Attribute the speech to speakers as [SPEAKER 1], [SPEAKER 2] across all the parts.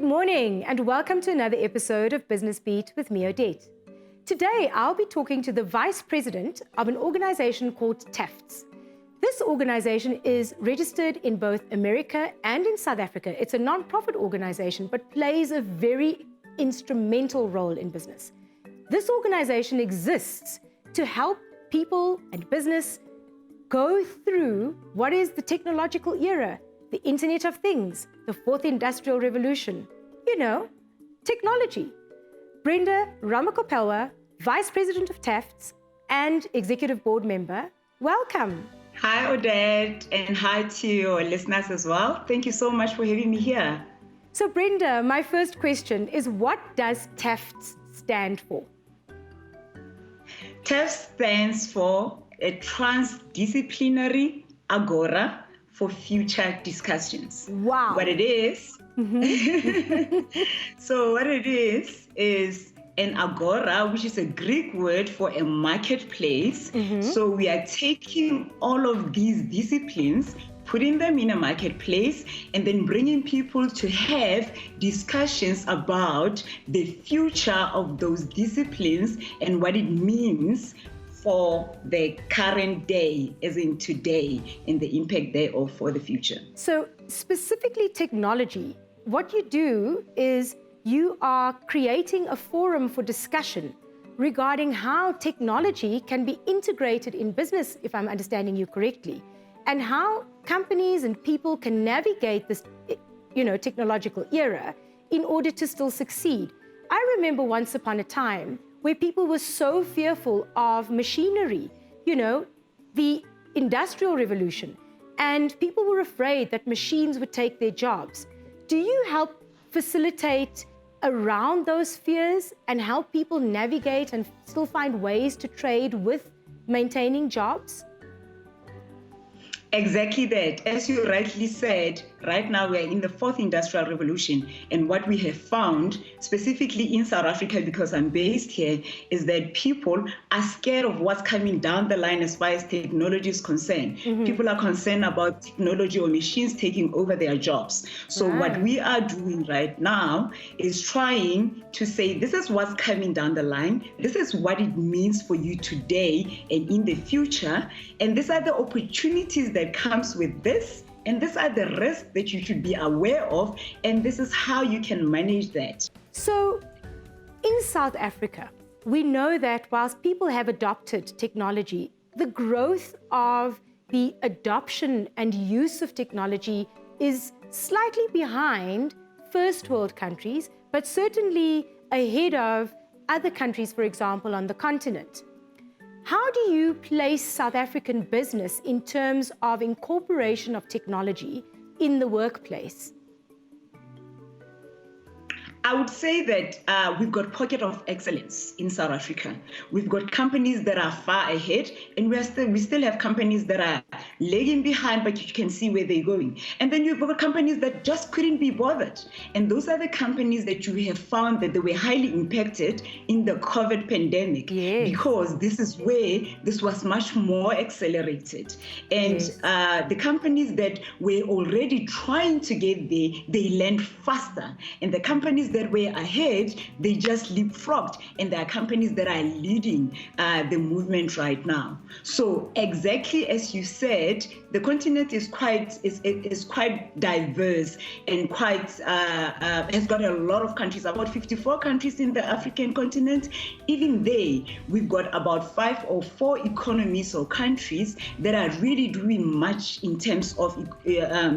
[SPEAKER 1] morning and welcome to another episode of Business Beat with me, Odette. Today, I'll be talking to the Vice President of an organization called TAFFDS. This organization is registered in both America and in South Africa. It's a non-profit organization, but plays a very instrumental role in business. This organization exists to help people and business go through what is the technological era, the Internet of Things, the fourth industrial revolution. You know, technology. Brenda, Ramakopelwa, Vice President of TAFFDS and Executive Board Member, welcome.
[SPEAKER 2] Hi, Odette, and hi to your listeners as well. Thank you so much for having me here.
[SPEAKER 1] So, Brenda, my first question is, what does TAFFDS stand for?
[SPEAKER 2] TAFFDS stands for a transdisciplinary agora for future discussions.
[SPEAKER 1] Wow.
[SPEAKER 2] What it is, so what it is an agora, which is a Greek word for a marketplace. So we are taking all of these disciplines, putting them in a marketplace, and then bringing people to have discussions about the future of those disciplines and what it means for the current day, as in today, and the impact thereof for the future.
[SPEAKER 1] So specifically technology, what you do is you are creating a forum for discussion regarding how technology can be integrated in business, if I'm understanding you correctly, and how companies and people can navigate this, technological era in order to still succeed. I remember once upon a time where people were so fearful of machinery, the industrial revolution, and people were afraid that machines would take their jobs. Do you help facilitate around those fears and help people navigate and still find ways to trade with maintaining jobs?
[SPEAKER 2] Exactly that. As you rightly said, right now we are in the fourth industrial revolution, and what we have found, specifically in South Africa, because I'm based here, is that people are scared of what's coming down the line as far as technology is concerned. People are concerned about technology or machines taking over their jobs. So what we are doing right now is trying to say, this is what's coming down the line, this is what it means for you today and in the future, and these are the opportunities that comes with this, and these are the risks that you should be aware of, and this is how you can manage that.
[SPEAKER 1] So in South Africa, we know that whilst people have adopted technology, the growth of the adoption and use of technology is slightly behind first world countries, but certainly ahead of other countries, for example, on the continent. How do you place South African business in terms of incorporation of technology in the workplace?
[SPEAKER 2] I would say that we've got pocket of excellence in South Africa. We've got companies that are far ahead, and we still have companies that are lagging behind, but you can see where they're going. And then you've got companies that just couldn't be bothered. And those are the companies that you have found that they were highly impacted in the COVID pandemic, because this is where this was much more accelerated. And the companies that were already trying to get there, they learned faster. And the companies that were ahead, they just leapfrogged, and there are companies that are leading the movement right now. So exactly as you said, the continent is quite diverse and has got a lot of countries, about 54 countries in the African continent. Even there, we've got about 5 or 4 economies or countries that are really doing much in terms of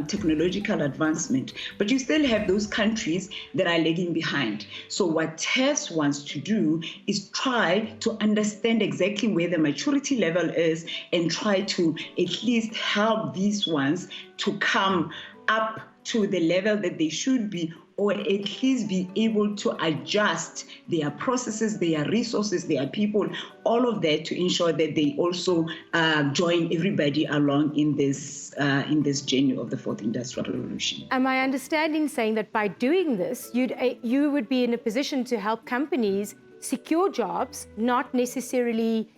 [SPEAKER 2] technological advancement. But you still have those countries that are lagging behind. So what TAFFDS wants to do is try to understand exactly where the maturity level is and try to at least help these ones to come up to the level that they should be, or at least be able to adjust their processes, their resources, their people, all of that, to ensure that they also join everybody along in this journey of the fourth industrial revolution.
[SPEAKER 1] Am I understanding saying that by doing this, you would be in a position to help companies secure jobs, not necessarily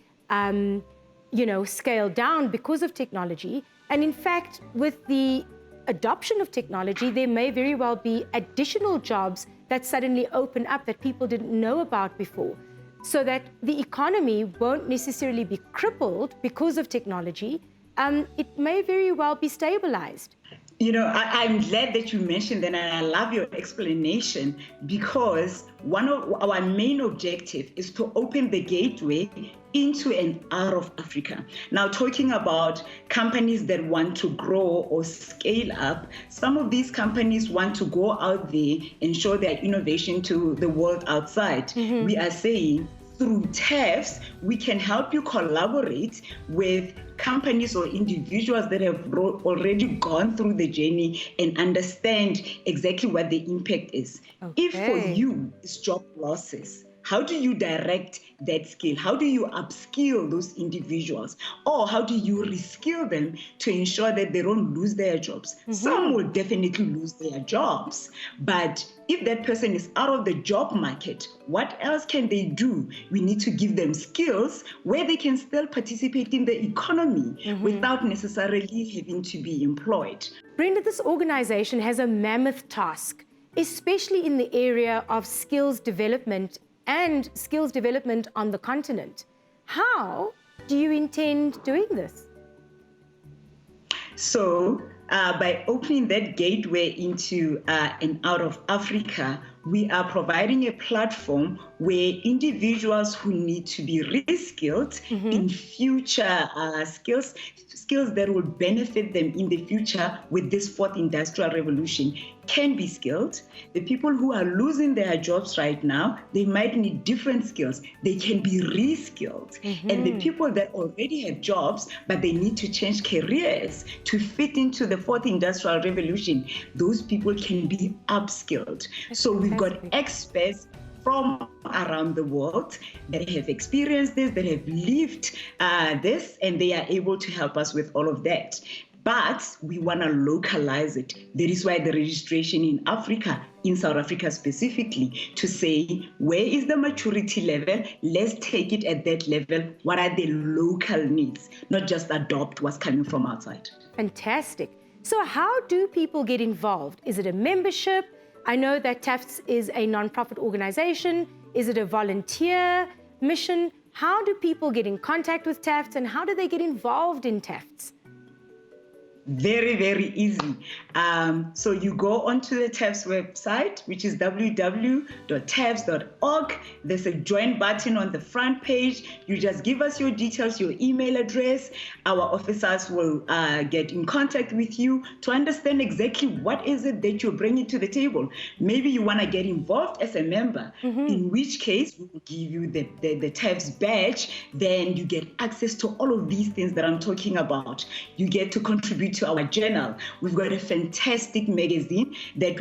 [SPEAKER 1] scale down because of technology, and in fact, with the adoption of technology, there may very well be additional jobs that suddenly open up that people didn't know about before, so that the economy won't necessarily be crippled because of technology. It may very well be stabilized.
[SPEAKER 2] You know, I'm glad that you mentioned that, and I love your explanation, because one of our main objective is to open the gateway into and out of Africa. Now, talking about companies that want to grow or scale up, some of these companies want to go out there and show their innovation to the world outside. We are saying, through TAFFDS, we can help you collaborate with companies or individuals that have already gone through the journey and understand exactly what the impact is.
[SPEAKER 1] Okay.
[SPEAKER 2] If for you it's job losses, how do you direct that skill? How do you upskill those individuals? Or how do you reskill them to ensure that they don't lose their jobs? Some will definitely lose their jobs. But if that person is out of the job market, what else can they do? We need to give them skills where they can still participate in the economy without necessarily having to be employed.
[SPEAKER 1] Brenda, this organization has a mammoth task, especially in the area of skills development and skills development on the continent. How do you intend doing this?
[SPEAKER 2] So by opening that gateway into and out of Africa, we are providing a platform where individuals who need to be reskilled in future skills that will benefit them in the future with this fourth industrial revolution can be skilled. The people who are losing their jobs right now, they might need different skills. They can be reskilled. And the people that already have jobs, but they need to change careers to fit into the fourth industrial revolution, those people can be upskilled. So we've got experts from around the world that have experienced this, that have lived this, and they are able to help us with all of that. But we want to localize it. That is why the registration in Africa, in South Africa specifically, to say, where is the maturity level? Let's take it at that level. What are the local needs? Not just adopt what's coming from outside.
[SPEAKER 1] Fantastic. So how do people get involved? Is it a membership? I know that TAFFDS is a non-profit organization. Is it a volunteer mission? How do people get in contact with TAFFDS, and how do they get involved in TAFFDS?
[SPEAKER 2] Very, very easy. So you go onto the TAFFDS website, which is www.taffds.org. There's a join button on the front page. You just give us your details, your email address. Our officers will get in contact with you to understand exactly what is it that you're bringing to the table. Maybe you want to get involved as a member, in which case we will give you the TAFFDS badge. Then you get access to all of these things that I'm talking about. You get to contribute to our journal. We've got a fantastic magazine that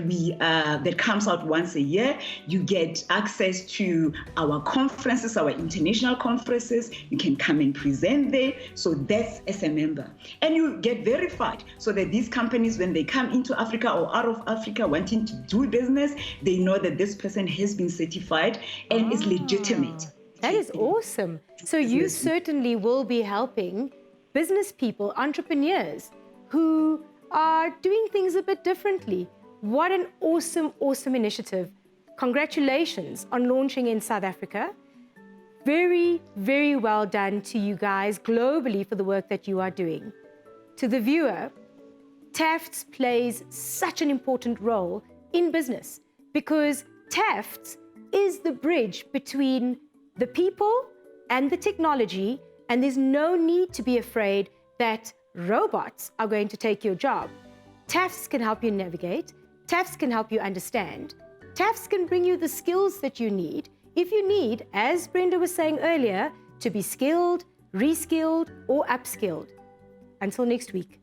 [SPEAKER 2] that comes out once a year. You get access to our conferences, our international conferences. You can come and present there. So that's as a member. And you get verified so that these companies, when they come into Africa or out of Africa wanting to do business, they know that this person has been certified and is legitimate.
[SPEAKER 1] That is awesome. So you certainly will be helping business people, entrepreneurs who are doing things a bit differently. What an awesome, awesome initiative. Congratulations on launching in South Africa. Very, very well done to you guys globally for the work that you are doing. To the viewer, TAFFDS plays such an important role in business because TAFFDS is the bridge between the people and the technology, and there's no need to be afraid that robots are going to take your job. TAFFDS can help you navigate. TAFFDS can help you understand. TAFFDS can bring you the skills that you need. If you need, as Brenda was saying earlier, to be skilled, reskilled, or upskilled. Until next week.